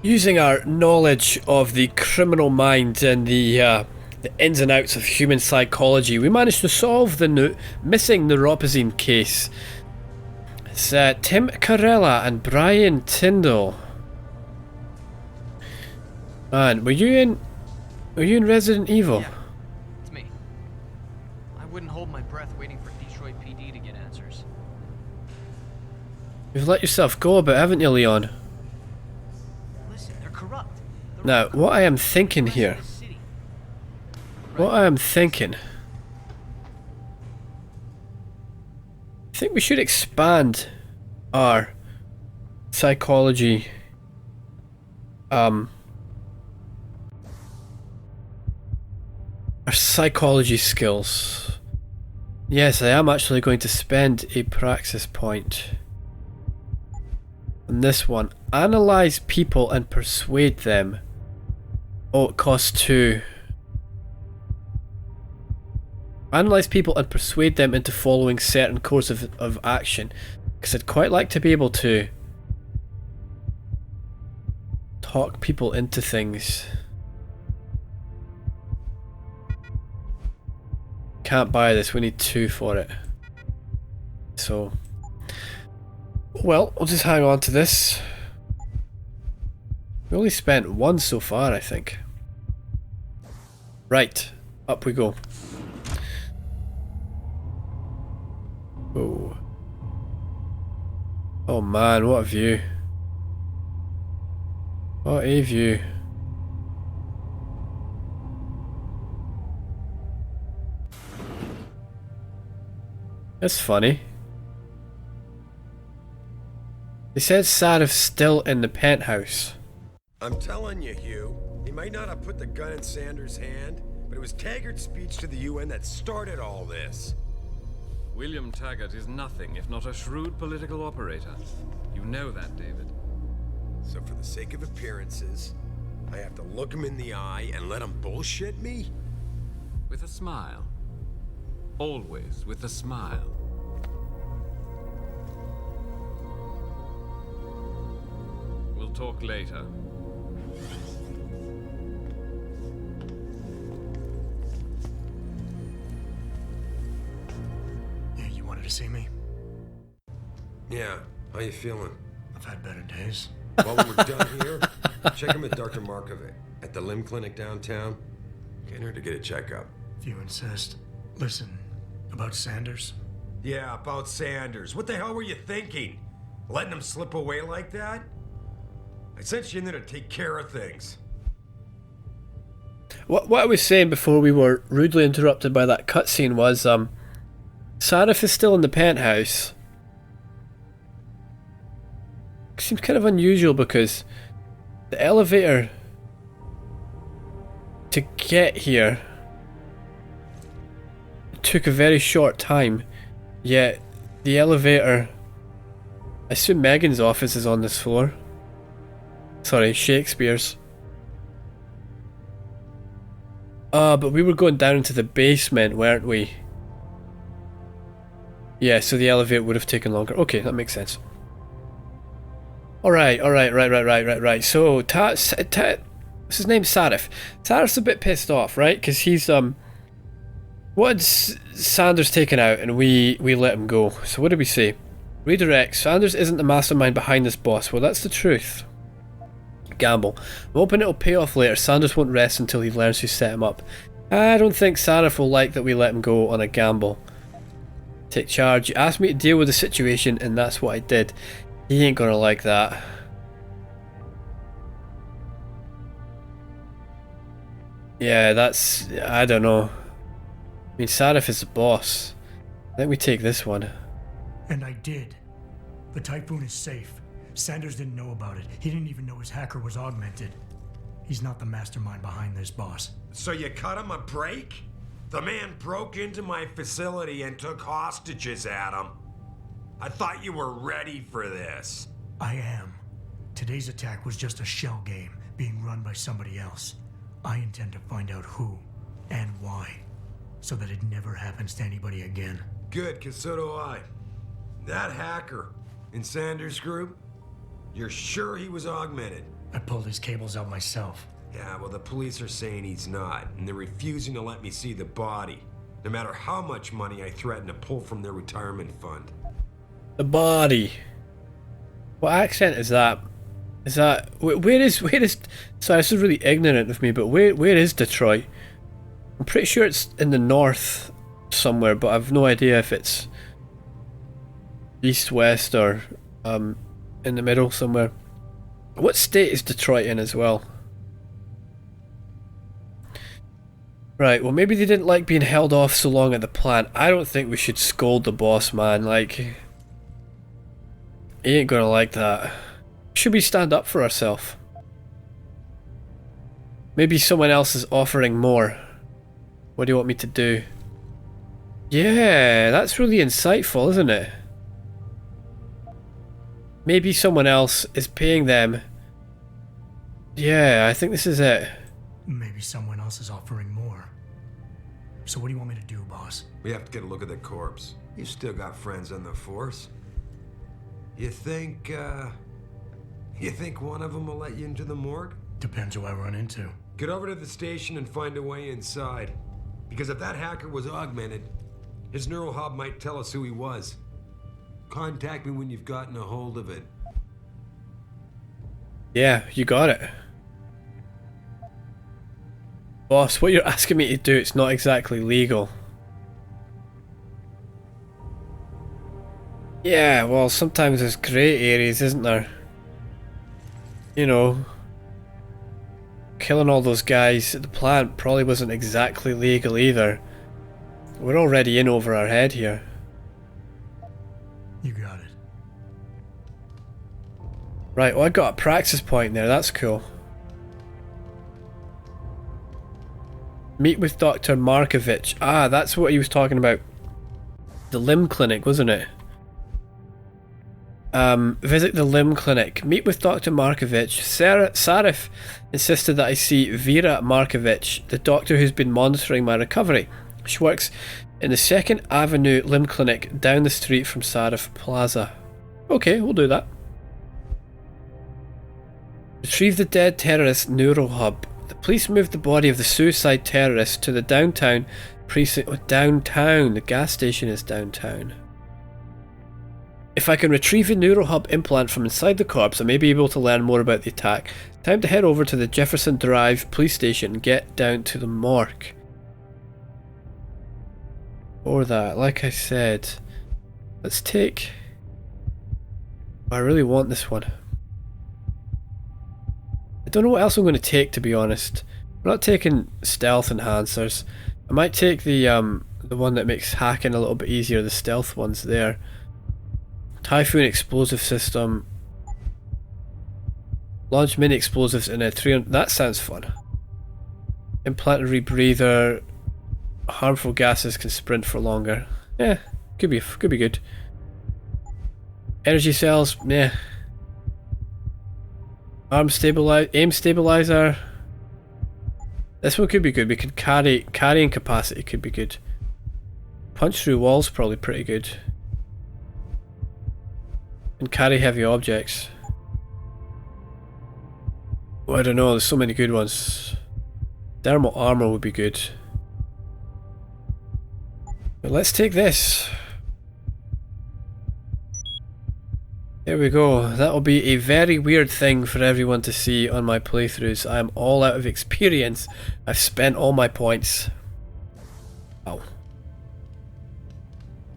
Using our knowledge of the criminal mind and the ins and outs of human psychology, we managed to solve the missing neuropozyne case. It's Tim Carella and Brian Tyndall. Man, were you in Resident Evil? Yeah, it's me. I wouldn't hold my breath waiting for Detroit PD to get answers. You've let yourself go a bit, haven't you, Leon? Listen, they're corrupt. Now, what I am thinking here. What I am thinking. I think we should expand our psychology. Our psychology skills. Yes, I am actually going to spend a praxis point on this one. Analyze people and persuade them. Oh, it costs 2. Analyze people and persuade them into following certain course of action. Because I'd quite like to be able to talk people into things. Can't buy this, we need 2 for it. So, well, we'll just hang on to this. We only spent 1 so far, I think. Right, up we go. Oh. Oh man, what a view. What a view. That's funny. They said Sarah's still in the penthouse. I'm telling you, Hugh, he might not have put the gun in Sanders' hand, but it was Taggart's speech to the UN that started all this. William Taggart is nothing if not a shrewd political operator. You know that, David. So for the sake of appearances, I have to look him in the eye and let him bullshit me? With a smile. Always with a smile. We'll talk later. Yeah, you wanted to see me? Yeah, how you feeling? I've had better days. While we're done here, check him with Dr. Markovic at the limb clinic downtown. Get her to get a checkup. If you insist. Listen, about Sanders? Yeah, about Sanders. What the hell were you thinking? Letting him slip away like that? I sent you in there to take care of things. What I was saying before we were rudely interrupted by that cutscene was, Sarif is still in the penthouse. Seems kind of unusual because the elevator to get here took a very short time, yet the elevator, I assume Megan's office is on this floor. Sorry, Shakespeare's. But we were going down into the basement, weren't we? Yeah, so the elevator would have taken longer. Okay, that makes sense. Alright, right. So, what's his name? Sarif. Sarif's a bit pissed off, right? Because he's, wanted Sanders taken out and we let him go. So what did we say? Redirect. Sanders isn't the mastermind behind this boss. Well, that's the truth. Gamble. I'm hoping it'll pay off later. Sanders won't rest until he learns who set him up. I don't think Sarif will like that we let him go on a gamble. Take charge. You asked me to deal with the situation and that's what I did. He ain't gonna like that. Yeah, that's... I don't know. I mean, Sarif is the boss. I think we take this one. And I did. The Typhoon is safe. Sanders didn't know about it. He didn't even know his hacker was augmented. He's not the mastermind behind this, boss. So you cut him a break? The man broke into my facility and took hostages at him. I thought you were ready for this. I am. Today's attack was just a shell game being run by somebody else. I intend to find out who and why, so that it never happens to anybody again. Good, cause so do I. That hacker in Sanders' group, you're sure he was augmented? I pulled his cables out myself. Yeah, well, the police are saying he's not, and they're refusing to let me see the body, no matter how much money I threaten to pull from their retirement fund. The body. What accent is that? Is that where is? Sorry, this is really ignorant of me, but where is Detroit? I'm pretty sure it's in the north somewhere, but I've no idea if it's east, west, or in the middle somewhere. What state is Detroit in as well? Right, well maybe they didn't like being held off so long at the plant. I don't think we should scold the boss, man. Like, he ain't gonna like that. Should we stand up for ourselves? Maybe someone else is offering more. What do you want me to do? Yeah, that's really insightful, isn't it? Maybe someone else is paying them. Yeah, I think this is it. Maybe someone else is offering more. So what do you want me to do, boss? We have to get a look at the corpse. You still got friends on the force. You think one of them will let you into the morgue? Depends who I run into. Get over to the station and find a way inside. Because if that hacker was augmented, his neural hub might tell us who he was. Contact me when you've gotten a hold of it. Yeah, you got it. Boss, what you're asking me to do, it's not exactly legal. Yeah, well, sometimes there's grey areas, isn't there? You know, killing all those guys at the plant probably wasn't exactly legal either. We're already in over our head here. You got it. Right, well I got a praxis point there, that's cool. Meet with Dr. Markovich. Ah, that's what he was talking about. The limb clinic, wasn't it? Visit the limb clinic. Meet with Dr. Markovich. Sarif insisted that I see Vera Markovich, the doctor who's been monitoring my recovery. She works in the 2nd Avenue Limb Clinic down the street from Sarif Plaza. Okay, we'll do that. Retrieve the dead terrorist neural hub. The police moved the body of the suicide terrorist to the downtown precinct. Oh, downtown. The gas station is downtown. If I can retrieve a neural hub implant from inside the corpse, I may be able to learn more about the attack. Time to head over to the Jefferson Drive police station and get down to the morgue. Or that, like I said, let's take... I really want this one. I don't know what else I'm going to take, to be honest. I'm not taking stealth enhancers. I might take the one that makes hacking a little bit easier. The stealth one's there. Typhoon explosive system. Launch mini explosives in a 300. That sounds fun. Implanted rebreather. Harmful gases can sprint for longer. Yeah, could be good. Energy cells. Yeah. Aim stabilizer. This one could be good. We could carrying capacity could be good. Punch through walls probably pretty good. And carry heavy objects. Oh, I don't know, there's so many good ones. Thermal armor would be good. But let's take this. There we go. That'll be a very weird thing for everyone to see on my playthroughs. I am all out of experience. I've spent all my points. Ow.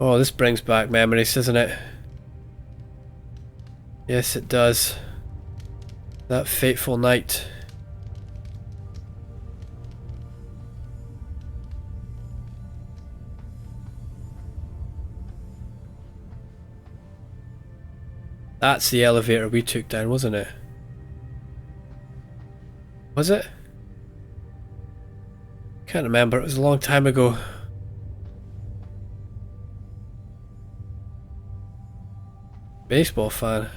Oh, this brings back memories, doesn't it? Yes, it does. That fateful night. That's the elevator we took down, wasn't it? Was it? Can't remember, it was a long time ago. Baseball fan.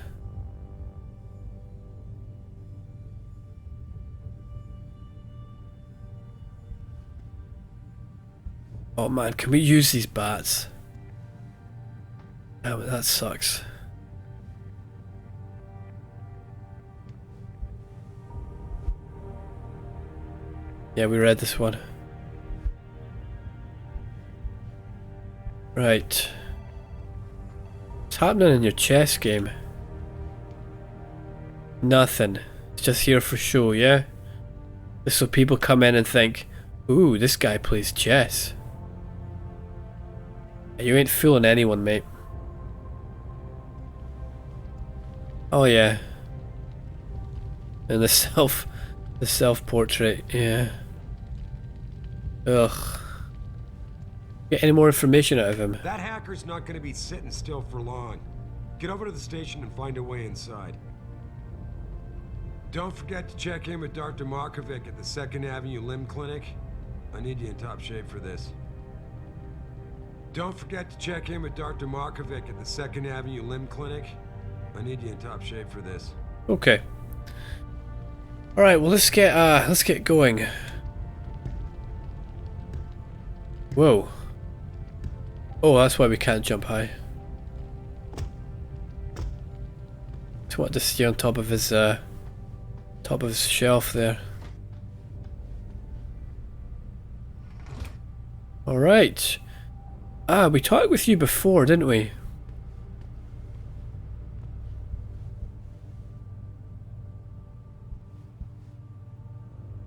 Oh man, can we use these bats? Damn it, that sucks. Yeah, we read this one. Right. What's happening in your chess game? Nothing. It's just here for show, yeah? Just so people come in and think, ooh, this guy plays chess. You ain't fooling anyone, mate. Oh yeah. And the self-portrait, yeah. Ugh. Get any more information out of him? That hacker's not going to be sitting still for long. Get over to the station and find a way inside. Don't forget to check in with Dr. Markovic at the 2nd Avenue Limb Clinic. I need you in top shape for this. Don't forget to check in with Dr. Markovic at the 2nd Avenue Limb Clinic. I need you in top shape for this. Okay. Alright, well let's get going. Whoa. Oh, that's why we can't jump high. Just wanted to stay on top of his shelf there. Alright. Ah, we talked with you before, didn't we?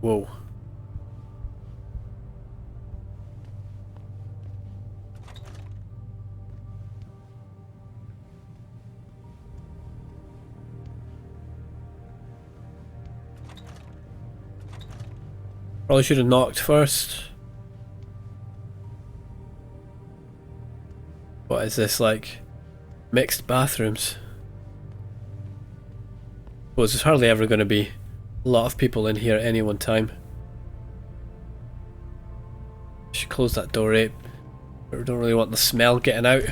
Whoa. Probably should have knocked first. What is this, like mixed bathrooms? Well, there's hardly ever going to be a lot of people in here at any one time. Should close that door, eh? We don't really want the smell getting out.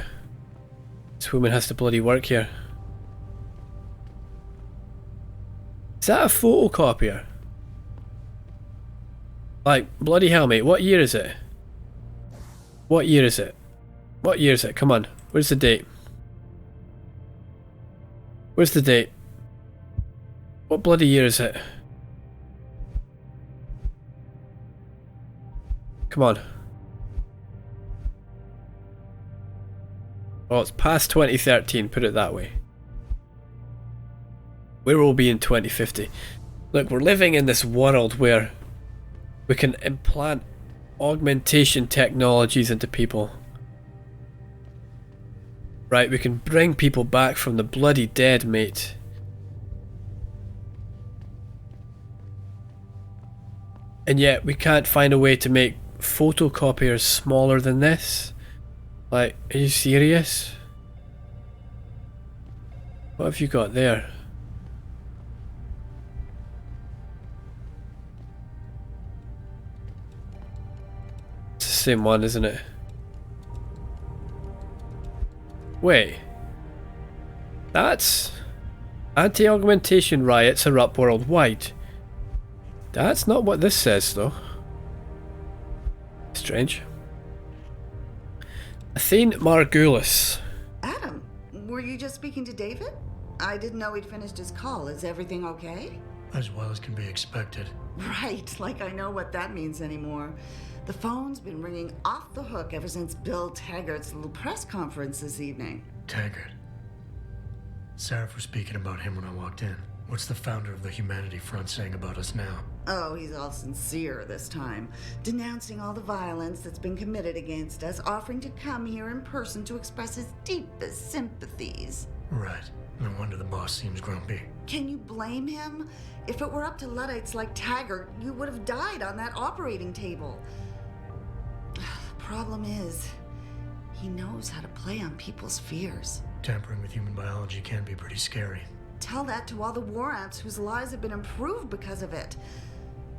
This woman has to bloody work here. Is that a photocopier? Like, bloody hell, mate, what year is it? What year is it? What year is it? Come on, where's the date? Where's the date? What bloody year is it? Come on. Oh, it's past 2013, put it that way. Where will we be in 2050? Look, we're living in this world where we can implant augmentation technologies into people. Right, we can bring people back from the bloody dead, mate. And yet we can't find a way to make photocopiers smaller than this. Like, are you serious? What have you got there? It's the same one, isn't it? Wait. That's... Anti-augmentation riots erupt worldwide. That's not what this says, though. Strange. Athene Margulis. Adam, were you just speaking to David? I didn't know he'd finished his call. Is everything okay? As well as can be expected. Right, like I know what that means anymore. The phone's been ringing off the hook ever since Bill Taggart's little press conference this evening. Taggart. Sarah was speaking about him when I walked in. What's the founder of the Humanity Front saying about us now? Oh, he's all sincere this time, denouncing all the violence that's been committed against us, offering to come here in person to express his deepest sympathies. Right. No wonder the boss seems grumpy. Can you blame him? If it were up to Luddites like Taggart, you would have died on that operating table. The problem is, he knows how to play on people's fears. Tampering with human biology can be pretty scary. Tell that to all the war ants whose lives have been improved because of it.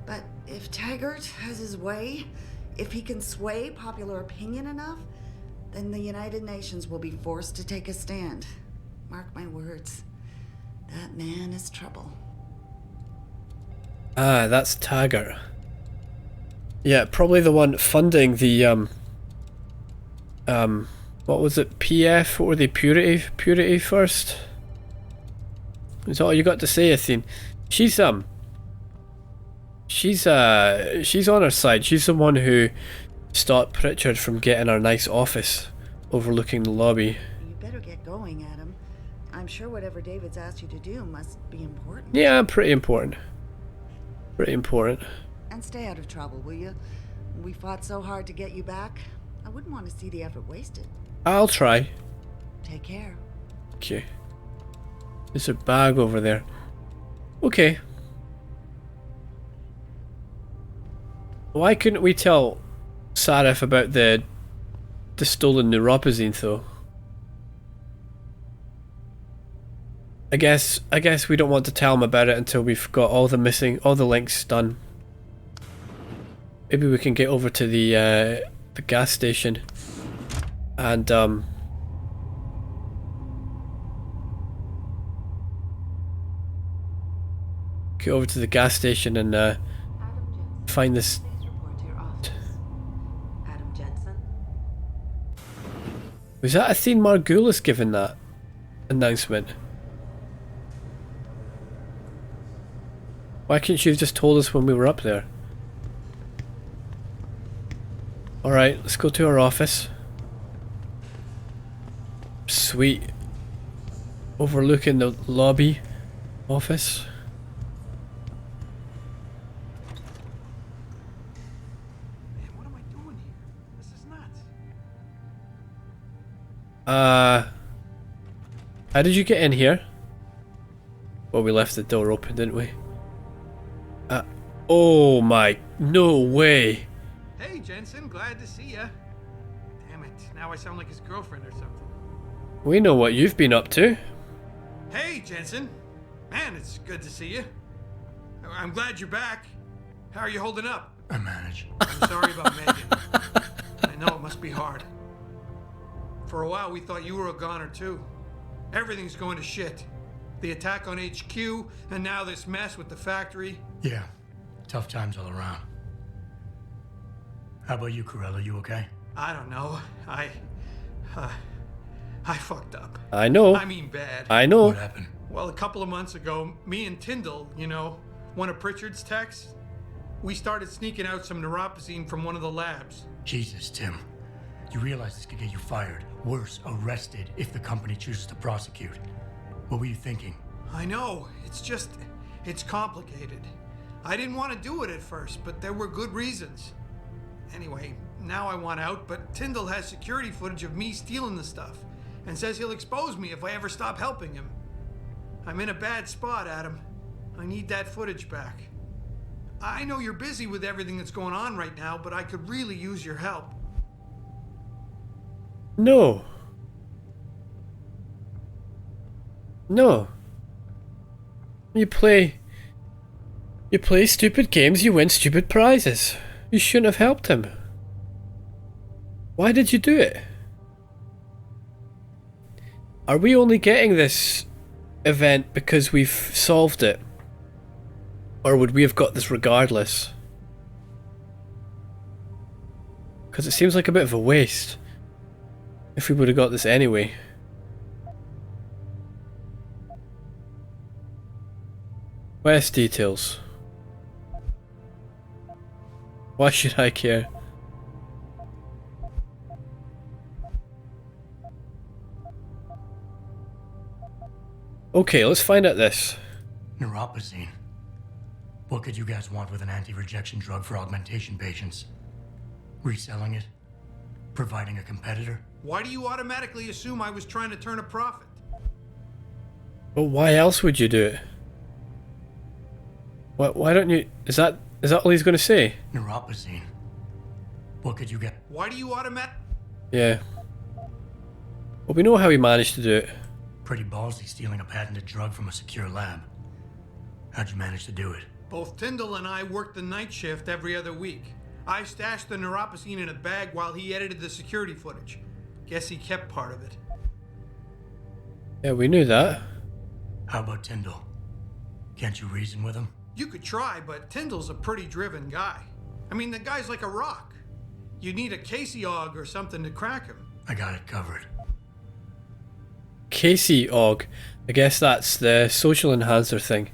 But if Taggart has his way, if he can sway popular opinion enough, then the United Nations will be forced to take a stand. Mark my words. That man is trouble. Ah, that's Taggart. Yeah, probably the one funding the what was it? PF? What were they? Purity first? That's all you got to say, Athene. She's She's on our side. She's the one who stopped Pritchard from getting our nice office overlooking the lobby. You better get going, Adam. I'm sure whatever David's asked you to do must be important. Yeah, pretty important. Pretty important. And stay out of trouble, will you? We fought so hard to get you back. I wouldn't want to see the effort wasted. I'll try. Take care. Okay. There's a bag over there. Okay. Why couldn't we tell Sarif about the stolen neuropazine though? I guess we don't want to tell him about it until we've got all the links done. Maybe we can get over to the gas station and get over to the gas station and find this. Adam Jensen. Was that Athene Margulis giving that announcement? Why couldn't you have just told us when we were up there? Alright, let's go to our office. Sweet. Overlooking the lobby office. Man, what am I doing here? This is nuts. How did you get in here? Well, we left the door open, didn't we? Oh my, no way. Hey, Jensen, glad to see ya. Damn it, now I sound like his girlfriend or something. We know what you've been up to. Hey, Jensen. Man, it's good to see you. I'm glad you're back. How are you holding up? I manage. I'm sorry about Megan. I know it must be hard. For a while, we thought you were a goner, too. Everything's going to shit. The attack on HQ, and now this mess with the factory. Yeah, tough times all around. How about you, Corella? You okay? I don't know. I fucked up. I know. I mean bad. I know. What happened? Well, a couple of months ago, me and Tyndall, you know, one of Pritchard's techs, we started sneaking out some neuropazine from one of the labs. Jesus, Tim. You realize this could get you fired. Worse, arrested if the company chooses to prosecute. What were you thinking? I know. It's complicated. I didn't want to do it at first, but there were good reasons. Anyway, now I want out, but Tyndall has security footage of me stealing the stuff and says he'll expose me if I ever stop helping him. I'm in a bad spot, Adam. I need that footage back. I know you're busy with everything that's going on right now, but I could really use your help. No. No. You play stupid games, you win stupid prizes. You shouldn't have helped him. Why did you do it? Are we only getting this event because we've solved it? Or would we have got this regardless? Because it seems like a bit of a waste if we would have got this anyway. Quest details. Why should I care? Okay, let's find out this. Neuropazine. What could you guys want with an anti-rejection drug for augmentation patients? Reselling it? Providing a competitor? Why do you automatically assume I was trying to turn a profit? But why else would you do it? Why don't you... Is that all he's going to say? Neuropazine. What could you get? Why do you Yeah. Well, we know how he managed to do it. Pretty ballsy stealing a patented drug from a secure lab. How'd you manage to do it? Both Tyndall and I worked the night shift every other week. I stashed the neuropazine in a bag while he edited the security footage. Guess he kept part of it. Yeah, we knew that. How about Tyndall? Can't you reason with him? You could try, but Tyndall's a pretty driven guy. I mean, the guy's like a rock. You need a Casey Og or something to crack him. I got it covered. Casey Og. I guess that's the social enhancer thing.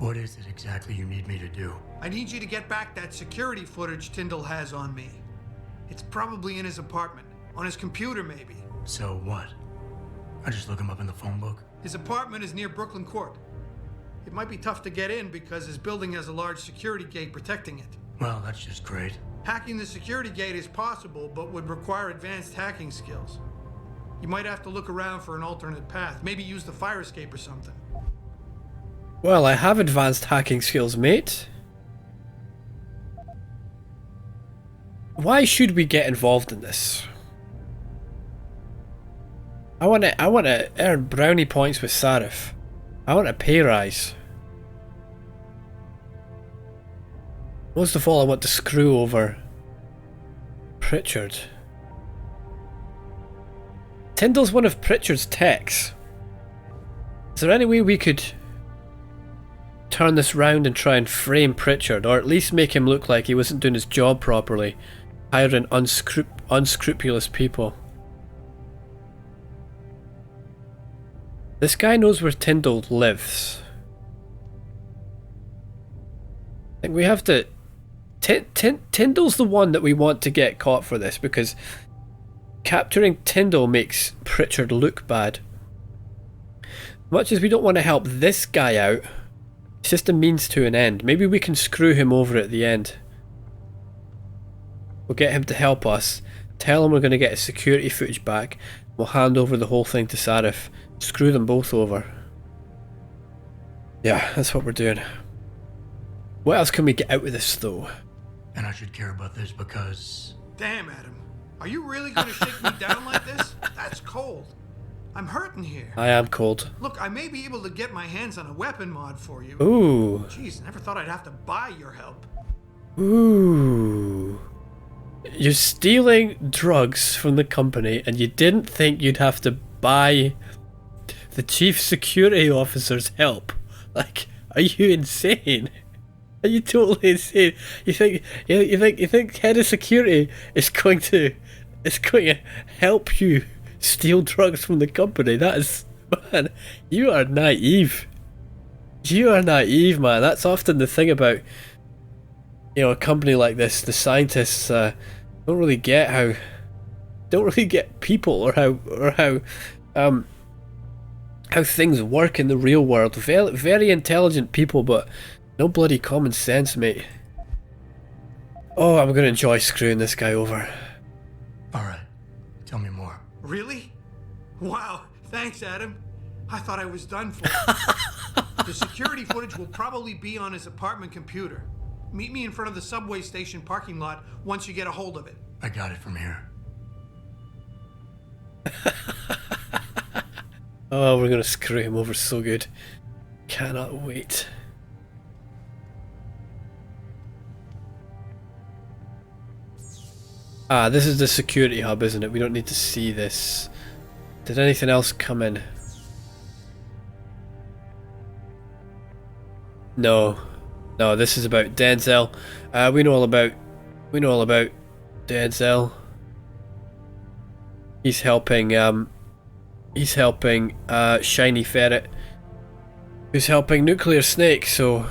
What is it exactly you need me to do? I need you to get back that security footage Tyndall has on me. It's probably in his apartment. On his computer, maybe. So what? I just look him up in the phone book? His apartment is near Brooklyn Court. It might be tough to get in because his building has a large security gate protecting it. Well, that's just great. Hacking the security gate is possible, but would require advanced hacking skills. You might have to look around for an alternate path. Maybe use the fire escape or something. Well, I have advanced hacking skills, mate. Why should we get involved in this? I wanna earn brownie points with Sarif. I want a pay rise. Most of all, I want to screw over Pritchard. Tyndall's one of Pritchard's techs. Is there any way we could turn this round and try and frame Pritchard, or at least make him look like he wasn't doing his job properly, hiring unscrupulous people? This guy knows where Tyndall lives. I think we have to... Tyndall's the one that we want to get caught for this, because capturing Tyndall makes Pritchard look bad. Much as we don't want to help this guy out, it's just a means to an end. Maybe we can screw him over at the end. We'll get him to help us, tell him we're going to get his security footage back, we'll hand over the whole thing to Sarif. Screw them both over. Yeah, that's what we're doing. What else can we get out of this, though? And I should care about this because... Damn, Adam. Are you really going to shake me down like this? That's cold. I'm hurting here. I am cold. Look, I may be able to get my hands on a weapon mod for you. Ooh. Jeez, never thought I'd have to buy your help. Ooh. You're stealing drugs from the company and you didn't think you'd have to buy the chief security officer's help. Like, are you insane? Are you totally insane? You think head of security is going to help you steal drugs from the company? That is, man, you are naive. You are naive, man. That's often the thing about, you know, a company like this. The scientists don't really get people or how things work in the real world. Very intelligent people, but no bloody common sense, mate. Oh, I'm gonna enjoy screwing this guy over. Alright, tell me more. Really? Wow, thanks, Adam. I thought I was done for. The security footage will probably be on his apartment computer. Meet me in front of the subway station parking lot once you get a hold of it. I got it from here. Oh, we're gonna screw him over so good. Cannot wait. Ah, this is the security hub, isn't it? We don't need to see this. Did anything else come in? No. No, this is about Denzel. We know all about Denzel. He's helping Shiny Ferret, who's helping Nuclear Snake, so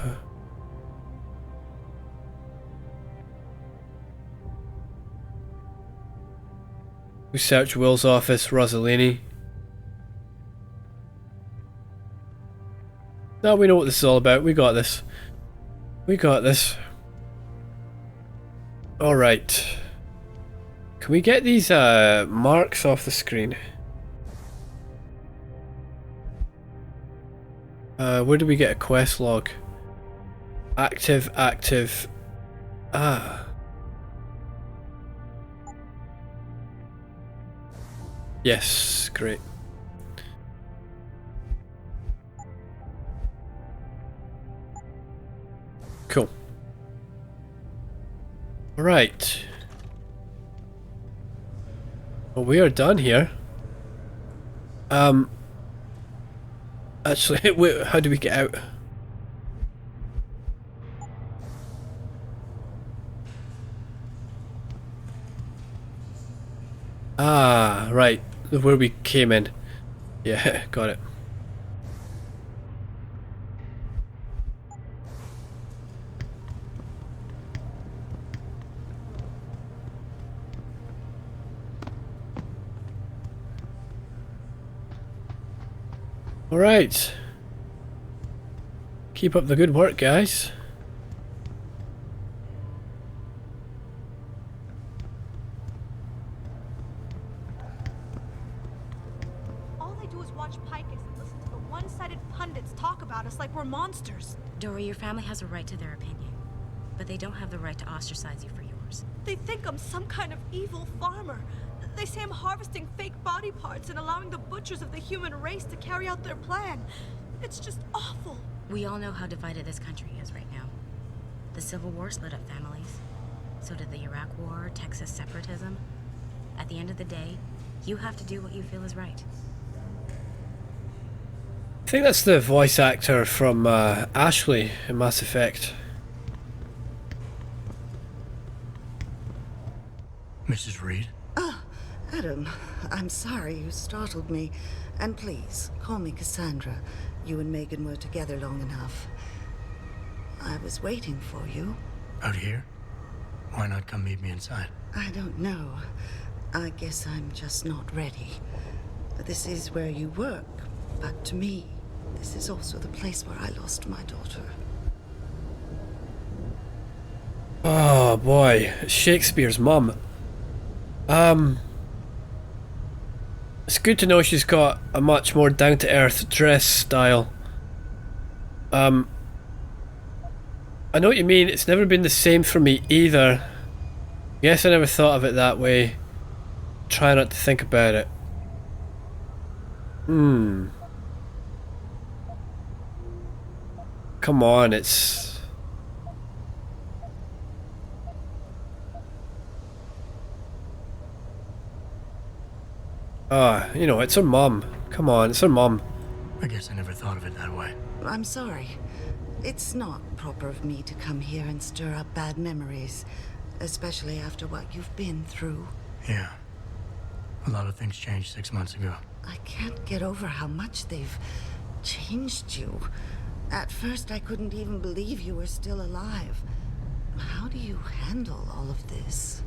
we search Will's office, Rossellini. Now we know what this is all about. We got this. We got this. Alright. Can we get these marks off the screen? Where do we get a quest log? Active. Ah. Yes, great. Cool. Right. Well, we are done here. Actually, wait, how do we get out? Ah, right. Where we came in. Yeah, got it. Alright. Keep up the good work, guys. All they do is watch Picus and listen to the one-sided pundits talk about us like we're monsters. Dory, your family has a right to their opinion, but they don't have the right to ostracize you for yours. They think I'm some kind of evil farmer. They say I'm harvesting fake body parts and allowing the butchers of the human race to carry out their plan. It's just awful. We all know how divided this country is right now. The Civil War split up families. So did the Iraq War, Texas separatism. At the end of the day, you have to do what you feel is right. I think that's the voice actor from Ashley in Mass Effect. Mrs. Reed? Adam, I'm sorry you startled me. And please, call me Cassandra. You and Megan were together long enough. I was waiting for you. Out here? Why not come meet me inside? I don't know. I guess I'm just not ready. This is where you work, but to me, this is also the place where I lost my daughter. Oh boy, it's Shakespeare's mum. It's good to know she's got a much more down-to-earth dress style. I know what you mean, it's never been the same for me either. Guess I never thought of it that way. Try not to think about it. Come on, it's... you know, it's her mum. Come on, it's her mum. I guess I never thought of it that way. I'm sorry. It's not proper of me to come here and stir up bad memories, especially after what you've been through. Yeah. A lot of things changed 6 months ago. I can't get over how much they've changed you. At first, I couldn't even believe you were still alive. How do you handle all of this?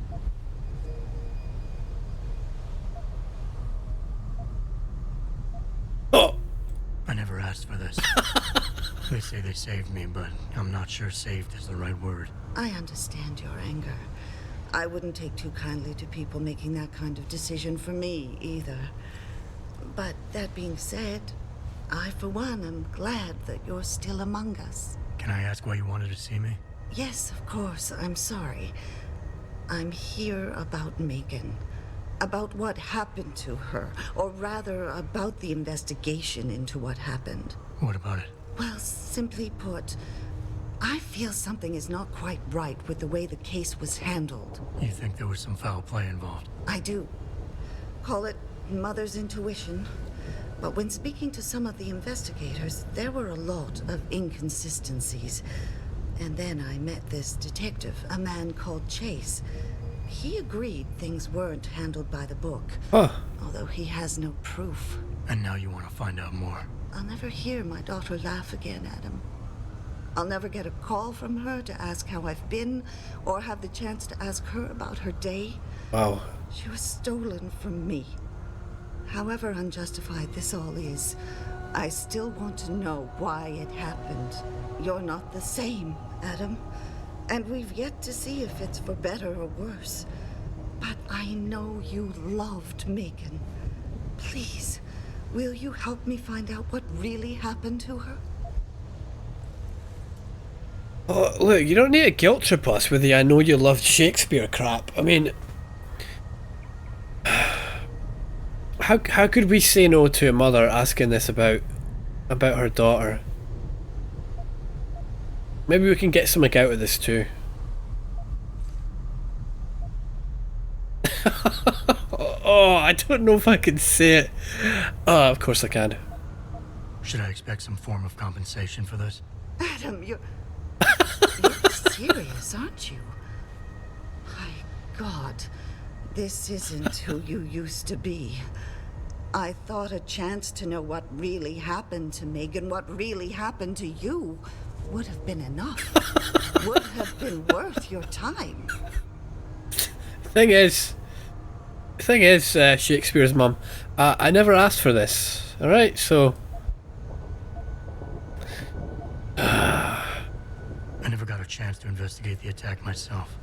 Oh! I never asked for this. They say they saved me, but I'm not sure saved is the right word. I understand your anger. I wouldn't take too kindly to people making that kind of decision for me, either. But that being said, I, for one, am glad that you're still among us. Can I ask why you wanted to see me? Yes, of course. I'm sorry. I'm here about Megan. About what happened to her. Or rather, about the investigation into what happened. What about it? Well, simply put, I feel something is not quite right with the way the case was handled. You think there was some foul play involved? I do. Call it mother's intuition. But when speaking to some of the investigators, there were a lot of inconsistencies. And then I met this detective, a man called Chase. He agreed things weren't handled by the book. Huh. Although he has no proof. And now you want to find out more? I'll never hear my daughter laugh again, Adam. I'll never get a call from her to ask how I've been, or have the chance to ask her about her day. Wow. She was stolen from me. However unjustified this all is, I still want to know why it happened. You're not the same, Adam. And we've yet to see if it's for better or worse. But I know you loved Megan. Please, will you help me find out what really happened to her? Oh, look, you don't need to guilt trip us with the I know you loved Shakespeare crap. I mean... How could we say no to a mother asking this about her daughter? Maybe we can get something out of this too. Oh, I don't know if I can say it. Oh, of course I can. Should I expect some form of compensation for this? Adam, you're serious, aren't you? My God, this isn't who you used to be. I thought a chance to know what really happened to Megan, what really happened to you, would have been enough. Would have been worth your time. Thing is, Shakespeare's mum, I never asked for this. Alright, so chance to investigate the attack myself.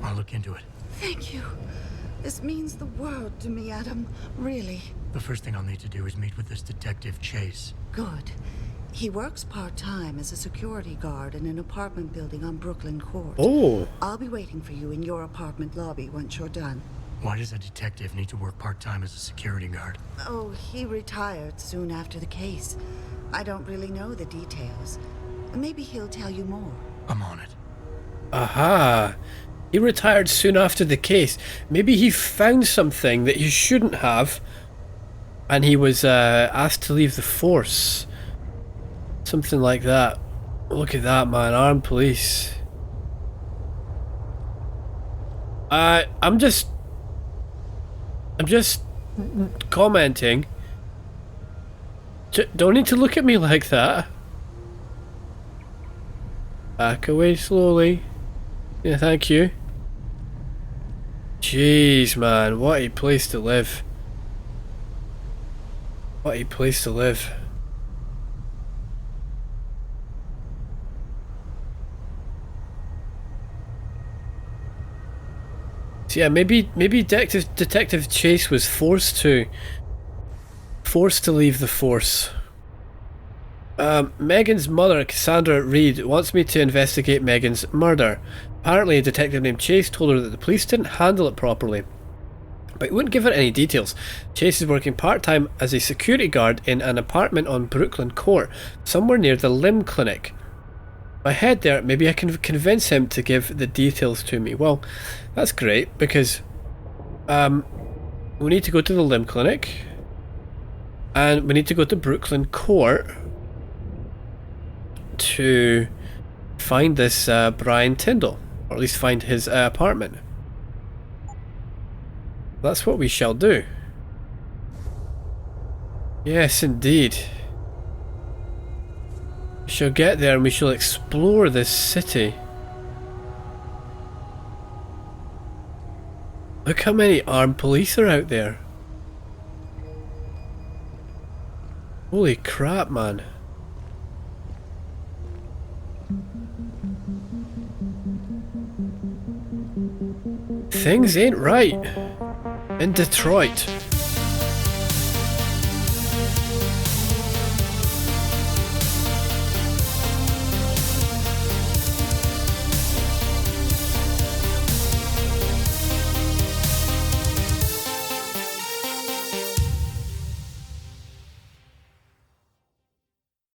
I'll look into it. Thank you. This means the world to me, Adam. Really. The first thing I'll need to do is meet with this detective Chase. Good. He works part-time as a security guard in an apartment building on Brooklyn Court. Oh. I'll be waiting for you in your apartment lobby once you're done. Why does a detective need to work part-time as a security guard? Oh, he retired soon after the case. I don't really know the details. Maybe he'll tell you more. I'm on it. Aha. He retired soon after the case. Maybe he found something that he shouldn't have, and he was asked to leave the force. Something like that. Look at that, man. Armed police. I'm just commenting. Don't need to look at me like that. Back away slowly. Yeah, thank you. Jeez, man. What a place to live. What a place to live. So yeah, maybe Detective Chase was forced to leave the force. Megan's mother, Cassandra Reed, wants me to investigate Megan's murder. Apparently a detective named Chase told her that the police didn't handle it properly, but he wouldn't give her any details. Chase is working part-time as a security guard in an apartment on Brooklyn Court, somewhere near the limb clinic. If I head there, maybe I can convince him to give the details to me. Well, that's great, because we need to go to the limb clinic, and we need to go to Brooklyn Court to find this Brian Tyndall, or at least find his apartment. That's what we shall do. Yes, indeed. We shall get there and we shall explore this city. Look how many armed police are out there. Holy crap, man. Things ain't right in Detroit.